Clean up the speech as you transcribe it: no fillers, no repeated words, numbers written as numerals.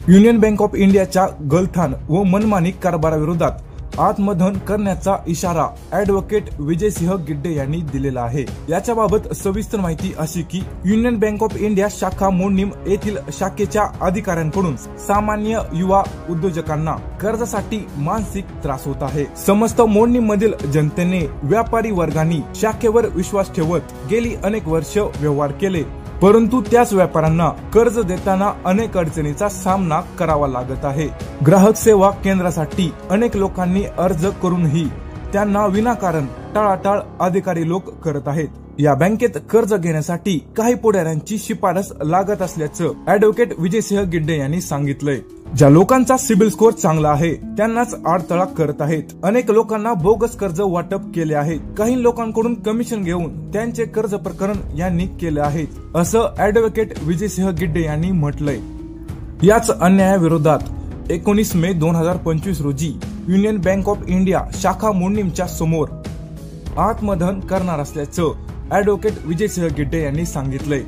Union bank of इंडियाच्या गलथान व मनमानी कारभाराविरोधात आत्मदहन करण्याचा इशारा ॲडव्होकेट विजयसिंह गिड्डे यांनी दिलेला आहे। याच्याबाबत सविस्तर माहिती अशी की युनियन बँक ऑफ इंडिया शाखा मोडणीम येथील शाखेच्या अधिकाऱ्यांकडून सामान्य युवा उद्योजकांना कर्जासाठी मानसिक त्रास होत आहे। समस्त मोडणीम मधील जनतेने व्यापारी वर्गांनी शाखेवर विश्वास ठेवत गेली अनेक वर्ष व्यवहार केले, परंतु त्याच व्यापाऱ्यांना कर्ज देताना अनेक अडचणीचा सामना करावा लागत आहे। ग्राहक सेवा केंद्रासाठी अनेक लोकांनी अर्ज करूनही त्यांना विनाकारण टाळाटाळ अधिकारी लोक करत आहेत। या बँकेत कर्ज घेण्यासाठी काही पुढाऱ्यांची शिफारस लागत असल्याचं ॲडव्होकेट विजयसिंह गिड्डे यांनी सांगितलंय। ज्या लोकांचा सिबिल स्कोअर चांगला आहे त्यांनाच अडथळा करत आहेत। अनेक लोकांना बोगस कर्ज वाटप केले आहे। काही लोकांकडून कमिशन घेऊन त्यांचे कर्ज प्रकरण यांनी केले आहे, असं ॲडव्होकेट विजयसिंह गिड्डे यांनी म्हटलंय। याच अन्यायाविरोधात 19 मे 2025 रोजी युनियन बँक ऑफ इंडिया शाखा मोडणीमच्या समोर आत्मदहन करणार असल्याचं ॲडव्होकेट विजयसिंह गिड्डे यांनी सांगितलंय।